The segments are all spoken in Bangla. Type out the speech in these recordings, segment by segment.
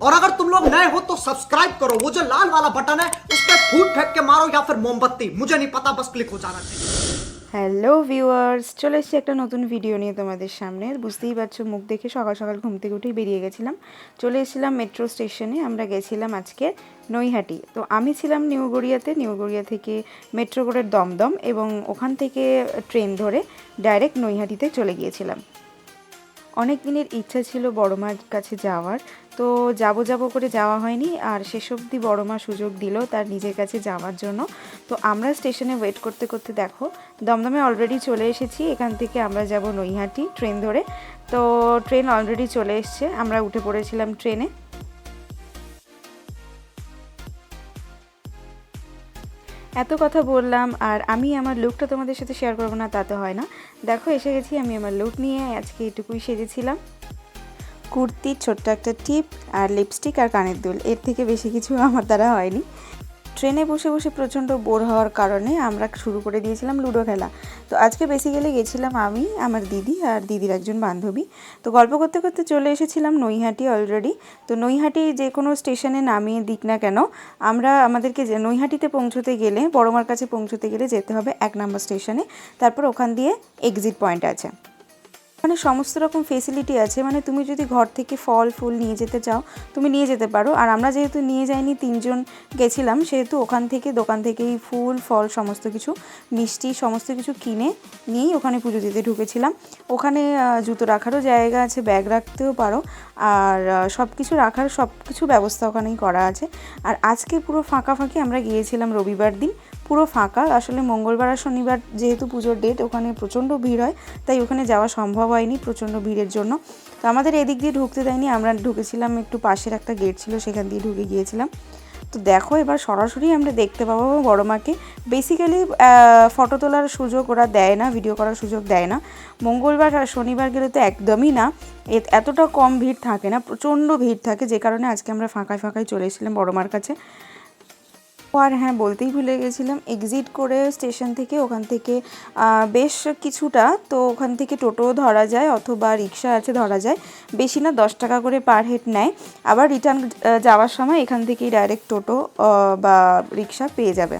और अगर तुम लोग नए हो तो सब्सक्राइब करो, वो जो लाल वाला बटन है उस पर फूट फेंक के मारो या फिर मोमबत्ती, मुझे नहीं पता, बस क्लिक हो जाना चाहिए। হ্যালো ভিউয়ার্স, চলে এসেছি একটা নতুন ভিডিও নিয়ে তোমাদের সামনে। বুঝতেই পারছো, মুখ দেখে সকাল সকাল ঘুম থেকে উঠেই বেরিয়ে গেছিলাম। চলে এসেছিলাম মেট্রো স্টেশনে। আমরা গেছিলাম আজকে নৈহাটি। তো আমি ছিলাম নিউ গড়িয়াতে, নিউ গড়িয়া থেকে মেট্রো করে দমদম এবং ওখান থেকে ট্রেন ধরে ডাইরেক্ট নৈহাটিতে চলে গিয়েছিলাম। অনেক দিনের ইচ্ছা ছিল বড় মার কাছে যাওয়ার, তো যাব করে যাওয়া হয়নি। আর শেষ অবধি বড় মা সুযোগ দিল তার নিজের কাছে যাওয়ার জন্য। তো আমরা স্টেশনে ওয়েট করতে করতে দেখো দমদমে অলরেডি চলে এসেছি। এখান থেকে আমরা যাব নৈহাটি ট্রেন ধরে। তো ট্রেন অলরেডি চলে এসছে, আমরা উঠে পড়েছিলাম ট্রেনে। এত কথা বললাম আর আমি আমার লুকটা তোমাদের সাথে শেয়ার করবো না তা তো হয় না। দেখো এসে গেছি আমি আমার লুক নিয়ে। আজকে এটুকুই সেজেছিলাম, কুর্তি, ছোট্ট একটা টিপ আর লিপস্টিক আর কানের দুল, এর থেকে বেশি কিছু আমার দ্বারা হয়নি। ট্রেনে বসে বসে প্রচণ্ড বোর হওয়ার কারণে আমরা শুরু করে দিয়েছিলাম লুডো খেলা। তো আজকে বেসিক্যালি গেছিলাম আমি, আমার দিদি আর দিদির একজন বান্ধবী। তো গল্প করতে করতে চলে এসেছিলাম নৈহাটি অলরেডি। তো নৈহাটি যে কোনো স্টেশনে নামিয়ে দিক না কেন, আমাদেরকে যে নৈহাটিতে পৌঁছতে গেলে, বড়মার কাছে পৌঁছতে গেলে যেতে হবে 1 নম্বর স্টেশনে। তারপর ওখান দিয়ে এক্সিট পয়েন্ট আছে, মানে সমস্ত রকম ফেসিলিটি আছে। মানে তুমি যদি ঘর থেকে ফল ফুল নিয়ে যেতে চাও তুমি নিয়ে যেতে পারো। আর আমরা যেহেতু নিয়ে যাইনি, 3 জন গেছিলাম, সেহেতু ওখান থেকে দোকান থেকেই ফুল ফল সমস্ত কিছু, মিষ্টি সমস্ত কিছু কিনে নিয়েই ওখানে পুজো দিতে ঢুকেছিলাম। ওখানে জুতো রাখারও জায়গা আছে, ব্যাগ রাখতেও পারো, আর সব কিছু রাখার সব কিছু ব্যবস্থা ওখানেই করা আছে। আর আজকে পুরো ফাঁকা ফাঁকি, আমরা গিয়েছিলাম রবিবার দিন, পুরো ফাঁকা। আসলে মঙ্গলবার আর শনিবার যেহেতু পুজোর ডেট, ওখানে প্রচণ্ড ভিড় হয়, তাই ওখানে যাওয়া সম্ভব হয়নি প্রচণ্ড ভিড়ের জন্য। তো আমাদের এদিক দিয়ে ঢুকতে দেয়নি, আমরা ঢুকেছিলাম একটু পাশের একটা গেট ছিল, সেখান দিয়ে ঢুকে গিয়েছিলাম। তো দেখো এবার সরাসরি আমরা দেখতে পাবো বড় মাকে। বেসিক্যালি ফটো তোলার সুযোগ ওরা দেয় না, ভিডিও করার সুযোগ দেয় না। মঙ্গলবার আর শনিবার গেলে তো একদমই না, এতটা কম ভিড় থাকে না, প্রচণ্ড ভিড় থাকে, যে কারণে আজকে আমরা ফাঁকায় ফাঁকায় চলে এসেছিলাম বড় মার কাছে। আর হ্যাঁ, বলতেই ভুলে গেছিলাম, এক্সিট করে স্টেশন থেকে, ওখান থেকে বেশ কিছুটা, তো ওখান থেকে টোটো ধরা যায় অথবা রিক্সা আছে ধরা যায়। বেশি না, 10 টাকা করে পার হেড নেয়। আবার রিটার্ন যাওয়ার সময় এখান থেকেই ডাইরেক্ট টোটো বা রিক্সা পেয়ে যাবে।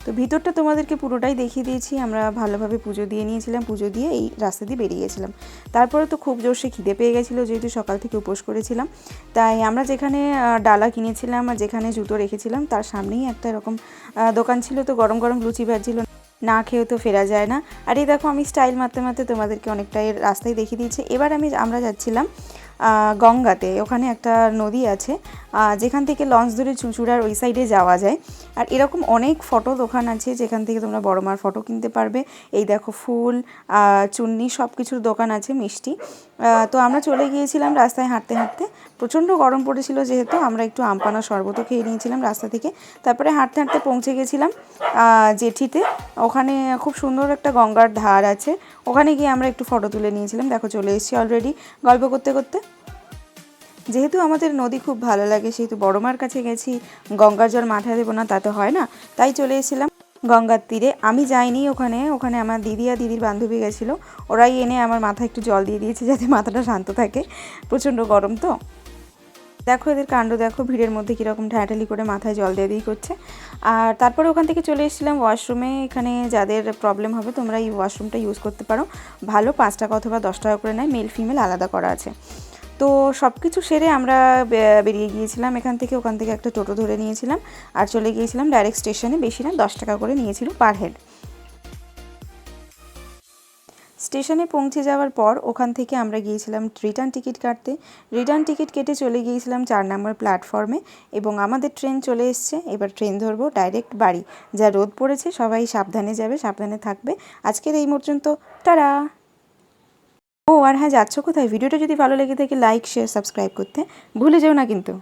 তো ভিতরটা তোমাদেরকে পুরোটাই দেখিয়ে দিয়েছি। আমরা ভালোভাবে পুজো দিয়ে নিয়েছিলাম, পুজো দিয়ে এই রাস্তা দিয়ে বেরিয়ে গেছিলাম। তারপরে তো খুব জোরসে খিদে পেয়ে গেছিলো, যেহেতু সকাল থেকে উপোস করেছিলাম। তাই আমরা যেখানে ডালা কিনেছিলাম আর যেখানে জুতো রেখেছিলাম তার সামনেই একটা এরকম দোকান ছিল। তো গরম গরম লুচি ভাজছিল, না খেয়েও তো ফেরা যায় না। আর এই দেখো আমি স্টাইল মারতে মারতে তোমাদেরকে অনেকটাই রাস্তায় দেখিয়ে দিয়েছি। এবার আমরা যাচ্ছিলাম গঙ্গাতে। ওখানে একটা নদী আছে যেখান থেকে লঞ্চ ধরে চুঁচুড়ার ওই সাইডে যাওয়া যায়। আর এরকম অনেক ফটো দোকান আছে যেখান থেকে তোমরা বড় মার ফটো কিনতে পারবে। এই দেখো ফুল, চুন্নি, সব কিছুর দোকান আছে, মিষ্টি। তো আমরা চলে গিয়েছিলাম রাস্তায় হাঁটতে হাঁটতে। প্রচণ্ড গরম পড়েছিল, যেহেতু আমরা একটু আমপানা শরবতও খেয়ে নিয়েছিলাম রাস্তা থেকে। তারপরে হাঁটতে হাঁটতে পৌঁছে গেছিলাম জেঠিতে। ওখানে খুব সুন্দর একটা গঙ্গার ধার আছে, ওখানে গিয়ে আমরা একটু ফটো তুলে নিয়েছিলাম। দেখো চলে এসেছি অলরেডি গল্প করতে করতে। যেহেতু আমাদের নদী খুব ভালো লাগে, সেহেতু বড় মার কাছে গেছি, গঙ্গার জল মাথায় দেবো না তা তো হয় না, তাই চলে এসেছিলাম গঙ্গার তীরে। আমি যাইনি ওখানে আমার দিদি আর দিদির বান্ধবী গেছিলো, ওরাই এনে আমার মাথায় একটু জল দিয়ে দিয়েছে যাতে মাথাটা শান্ত থাকে, প্রচণ্ড গরম তো। দেখো এদের কাণ্ড, দেখো ভিড়ের মধ্যে কীরকম ঠ্যাঁটালি করে মাথায় জল দিয়ে দিয়ে করছে। আর তারপরে ওখান থেকে চলে এসেছিলাম ওয়াশরুমে। এখানে যাদের প্রবলেম হবে তোমরা এই ওয়াশরুমটা ইউজ করতে পারো, ভালো, 5 টাকা অথবা 10 টাকা করে নেয়, মেল ফিমেল আলাদা করা আছে। তো সব কিছু সেরে আমরা বেরিয়ে গিয়েছিলাম এখান থেকে। ওখান থেকে একটা টোটো ধরে নিয়েছিলাম আর চলে গিয়েছিলাম ডাইরেক্ট স্টেশনে। বেশি না, 10 টাকা করে নিয়েছিল পার হেড। স্টেশনে পৌঁছে যাওয়ার পর ওখান থেকে আমরা গিয়েছিলাম রিটার্ন টিকিট কাটতে। রিটার্ন টিকিট কেটে চলে গিয়েছিলাম 4 নম্বর প্ল্যাটফর্মে এবং আমাদের ট্রেন চলে এসছে। এবার ট্রেন ধরবো ডাইরেক্ট বাড়ি। যা রোদ পড়েছে, সবাই সাবধানে যাবে, সাবধানে থাকবে। আজকের এই পর্যন্ত, টাটা। ও আর হ্যাঁ, যাচ্ছ কোথায়? ভিডিওটা যদি ভালো লেগে থাকে লাইক, শেয়ার, সাবস্ক্রাইব করতে ভুলে যেও না কিন্তু।